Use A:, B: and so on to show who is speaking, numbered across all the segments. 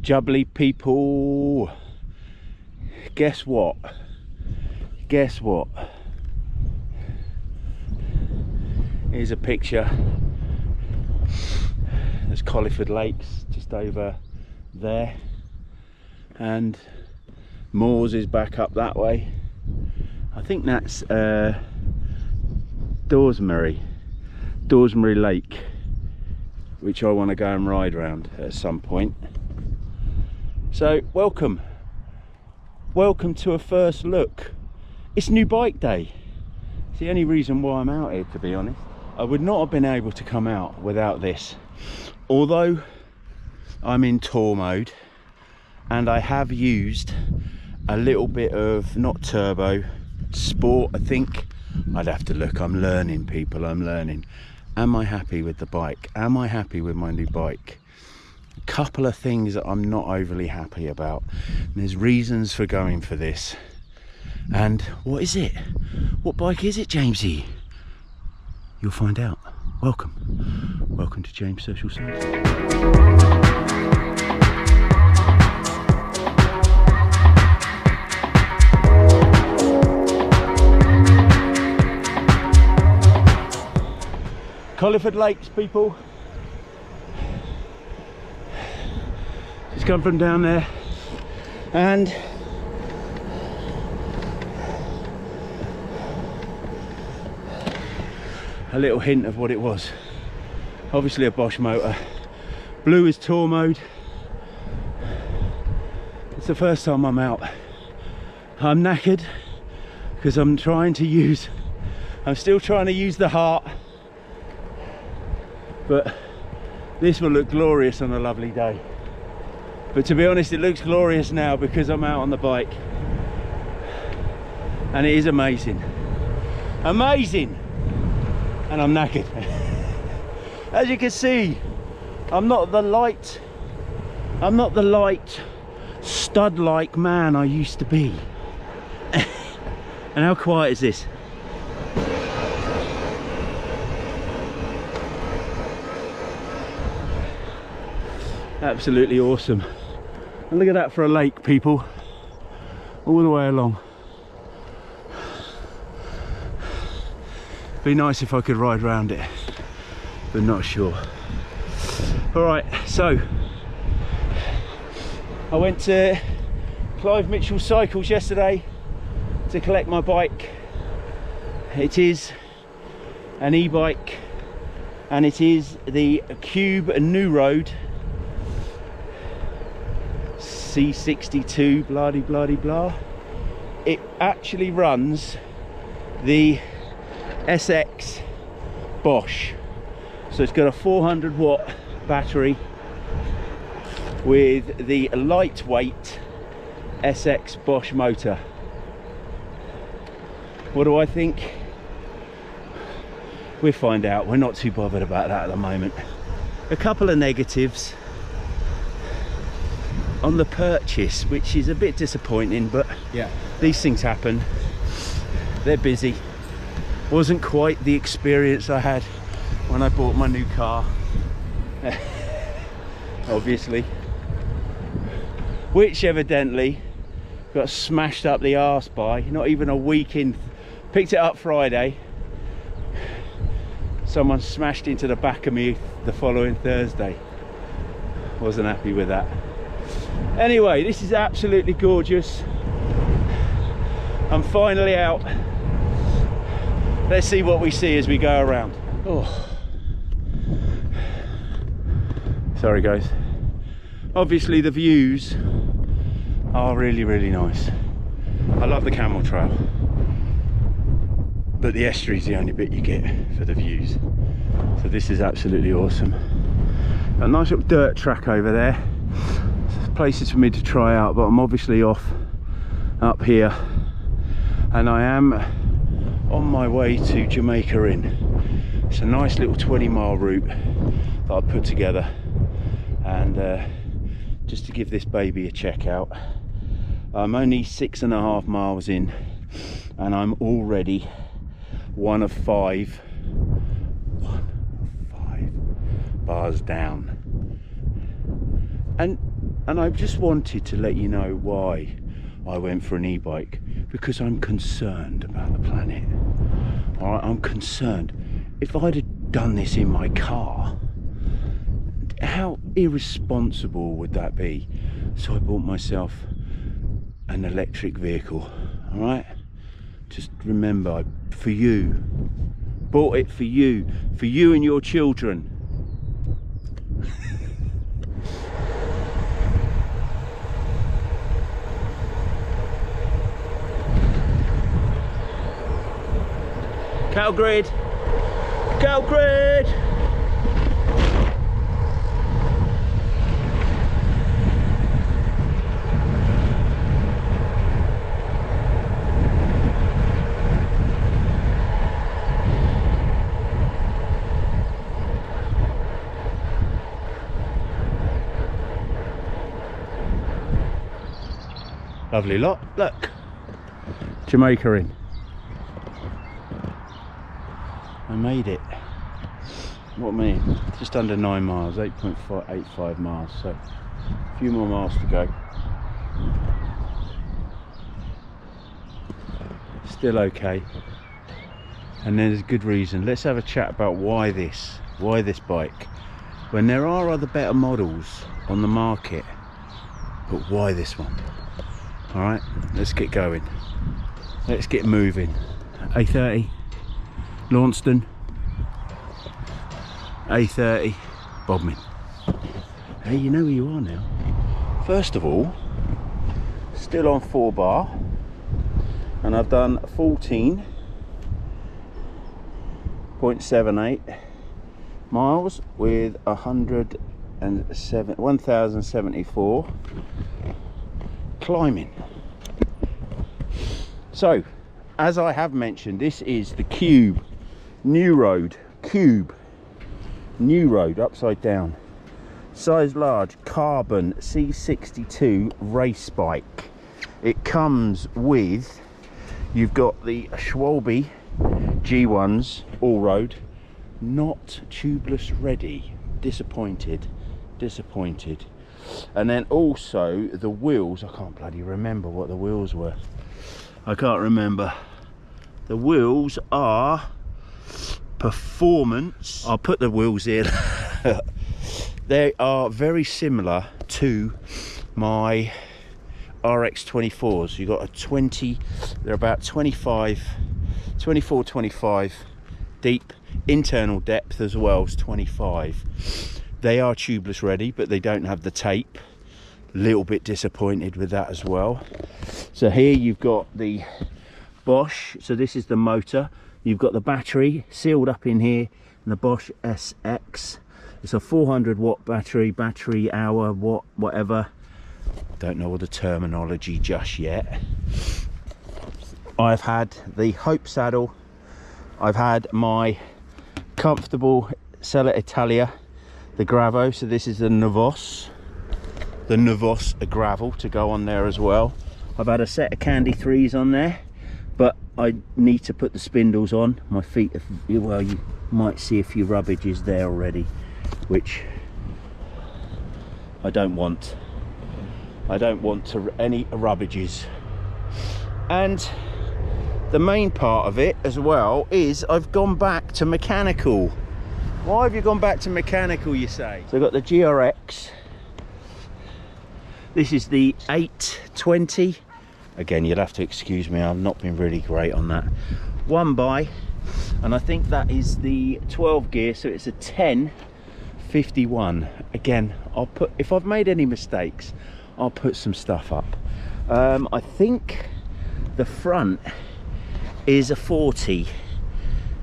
A: Jubbly people, guess what? Guess what? Here's a picture. There's Colliford Lakes just over there, and Moors is back up that way. I think that's Dawsbury Lake, which I want to go and ride around at some point. So welcome to a first look. It's new bike day. It's the only reason why I'm out here, to be honest. I would not have been able to come out without this, although I'm in tour mode, and I have used a little bit of, not turbo, sport, I think. I'd have to look. I'm learning, people, I'm learning. Am I happy with the bike? Am I happy with my new bike? A couple of things that I'm not overly happy about. And there's reasons for going for this. And what is it? What bike is it, Jamesy? You'll find out. Welcome to James Social Science. Colliford Lakes, people. Just come from down there, and a little hint of what it was. Obviously a Bosch motor. Blue is tour mode. It's the first time I'm out. I'm knackered because I'm still trying to use the heart. But this will look glorious on a lovely day. But to be honest, it looks glorious now because I'm out on the bike. And it is amazing. Amazing! And I'm knackered. As you can see, I'm not the light stud-like man I used to be. And how quiet is this? Absolutely awesome. And look at that for a lake, people, all the way along. Be nice if I could ride around it, but not sure. All right, so I went to Clive Mitchell Cycles yesterday to collect my bike. It is an e-bike, and it is the Cube Nuroad C62 blah. It actually runs the SX Bosch, so it's got a 400 watt battery with the lightweight SX Bosch motor. What do I think? We'll find out. We're not too bothered about that at the moment. A couple of negatives on the purchase, which is a bit disappointing, but yeah, these things happen. They're busy. Wasn't quite the experience I had when I bought my new car. Obviously, which evidently got smashed up the arse by, not even a week in. Picked it up Friday, someone smashed into the back of me the following Thursday. Wasn't happy with that. Anyway, this is absolutely gorgeous. I'm finally out. Let's see what we see as we go around. Oh, sorry guys. Obviously the views are really nice. I love the camel trail, but the estuary is the only bit you get for the views. So this is absolutely awesome. A nice little dirt track over there. Places for me to try out, but I'm obviously off up here, and I am on my way to Jamaica Inn. It's a nice little 20-mile route that I put together, and just to give this baby a check out. I'm only 6.5 miles in, and I'm already one of five bars down. And And I just wanted to let you know why I went for an e-bike, because I'm concerned about the planet. All right, I'm concerned. If I'd have done this in my car, how irresponsible would that be? So I bought myself an electric vehicle. All right, just remember, for you, bought it for you and your children. Cow grid, cow grid. Lovely lot, look, Jamaica in. I made it. What me? Just under 9 miles, 8.85 miles, so a few more miles to go. Still okay. And there's a good reason. Let's have a chat about why this bike, when there are other better models on the market, but why this one? All right, let's get going. Let's get moving. A30 Launceston, A30 Bodmin. Hey, you know who you are now. First of all, still on 4 bar, and I've done 14.78 miles with 1074 climbing. So, as I have mentioned, this is the Nuroad upside down, size large, carbon C62 race bike. It comes with, you've got the Schwalbe G1s all road, not tubeless ready. Disappointed. And then also the wheels, I can't bloody remember what the wheels were. I can't remember. The wheels are performance. I'll put the wheels in. They are very similar to my RX24s. You got a 20, they're about 24, 25 deep, internal depth as well as 25. They are tubeless ready, but they don't have the tape. Little bit disappointed with that as well. So here you've got the Bosch, so this is the motor. You've got the battery sealed up in here, and the Bosch SX. It's a 400 watt battery hour, watt, whatever. Don't know all the terminology just yet. I've had the Hope saddle. I've had my comfortable Sella Italia, the Gravo. So this is the Nuroad gravel to go on there as well. I've had a set of Candy 3s on there, but I need to put the spindles on. My feet, well, you might see a few rubbages there already, which I don't want. I don't want any rubbages. And the main part of it as well is I've gone back to mechanical. Why have you gone back to mechanical, you say? So I've got the GRX. This is the 820. Again, you'll have to excuse me, I've not been really great on that. One by, and I think that is the 12 gear, so it's a 1051. Again, I'll put, if I've made any mistakes, I'll put some stuff up. I think the front is a 40.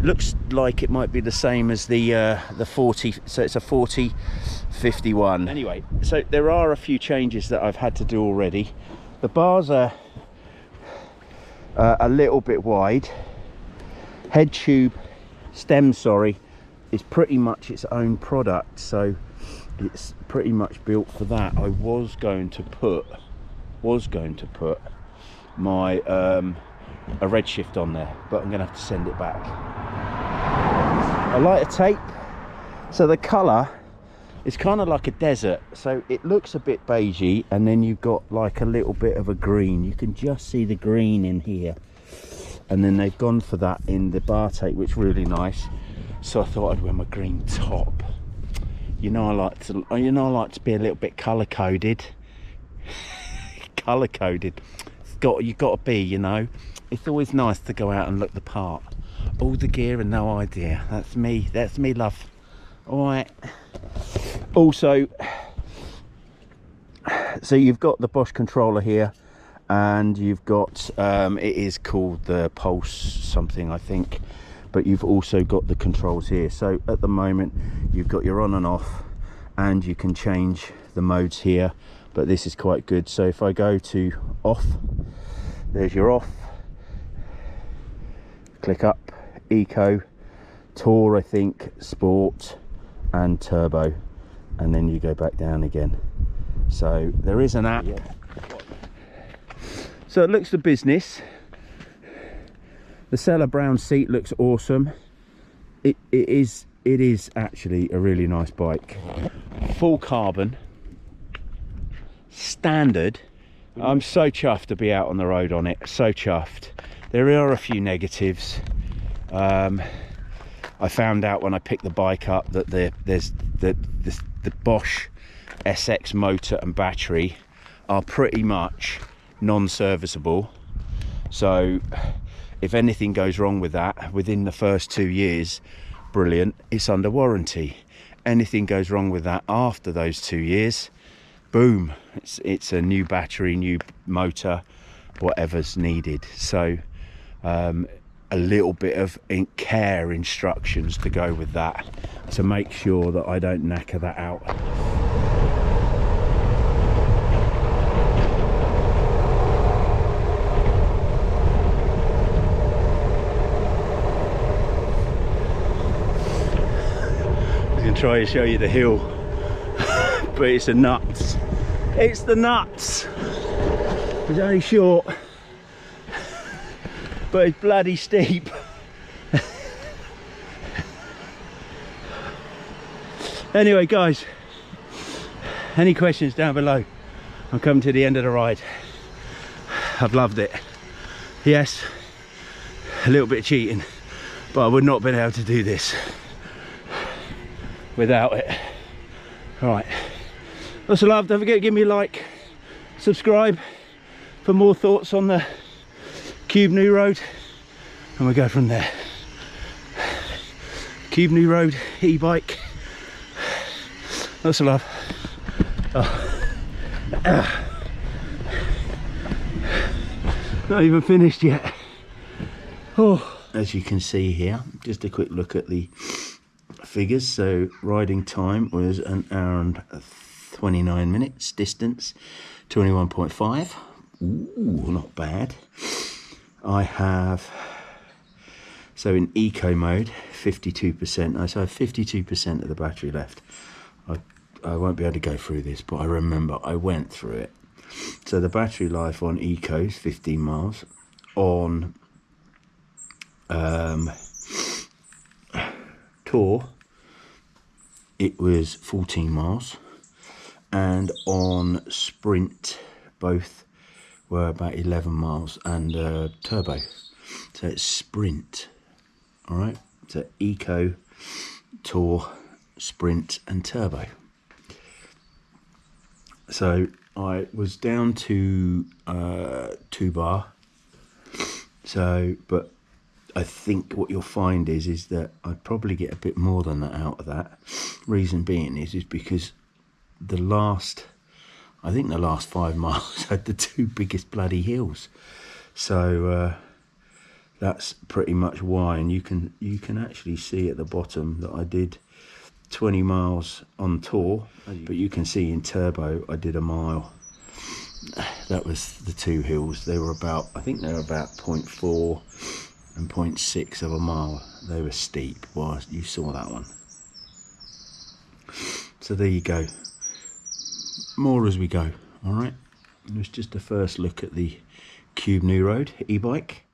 A: Looks like it might be the same as the 40, so it's a 4051. Anyway, so there are a few changes that I've had to do already. The bars are a little bit wide. Head tube, stem, sorry, is pretty much its own product, so it's pretty much built for that. I was going to put my a Redshift on there, but I'm gonna have to send it back. A lighter tape, so the colour It's kind of like a desert, so it looks a bit beigey, and then you've got like a little bit of a green. You can just see the green in here, and then they've gone for that in the bar tape, which is really nice. So I thought I'd wear my green top. You know I like to be a little bit colour coded. Colour coded. You've got to be, you know. It's always nice to go out and look the part. All the gear and no idea. That's me, love. All right. Also, so you've got the Bosch controller here, and you've got it is called the Pulse something, I think, but you've also got the controls here. So at the moment you've got your on and off, and you can change the modes here, but this is quite good. So if I go to off, there's your off, click up, eco, tour, I think, sport and turbo, and then you go back down again. So there is an app. So it looks the business. The Sella brown seat looks awesome. It is actually a really nice bike. Full carbon, standard. I'm so chuffed to be out on the road on it, so chuffed. There are a few negatives. I found out when I picked the bike up that there's the Bosch SX motor and battery are pretty much non-serviceable. So if anything goes wrong with that within the first 2 years, brilliant, it's under warranty. Anything goes wrong with that after those 2 years, boom, it's a new battery, new motor, whatever's needed. So a little bit of care instructions to go with that to make sure that I don't knacker that out. I was going to try and show you the hill, but it's the nuts. It's the nuts. It's only short, but it's bloody steep. Anyway guys, any questions down below? I'm coming to the end of the ride. I've loved it. Yes, a little bit of cheating, but I would not have been able to do this without it. All right, lots of love. Don't forget to give me a like, subscribe for more thoughts on the Cube Nuroad, and we'll go from there. Cube Nuroad e-bike. Lots of love. Not even finished yet. Oh. As you can see here, just a quick look at the figures. So riding time was 1 hour and 29 minutes, distance 21.5. Ooh, not bad. I have, so in eco mode, 52%. So I have 52% of the battery left. I won't be able to go through this, but I remember I went through it. So the battery life on eco is 15 miles. On tour, it was 14 miles. And on sprint, both were about 11 miles, and turbo. So it's sprint. All right. So eco, tour, sprint and turbo. So I was down to 2 bar. So, but I think what you'll find is that I'd probably get a bit more than that out of that. Reason being is because the last 5 miles had the 2 biggest bloody hills. So that's pretty much why. And you can actually see at the bottom that I did 20 miles on tour, but you can see in turbo I did 1 mile. That was the 2 hills. They were about, I think they were about 0.4 and 0.6 of a mile. They were steep. Well, you saw that one. So there you go. More as we go. All right, it was just a first look at the Cube Nuroad e-bike.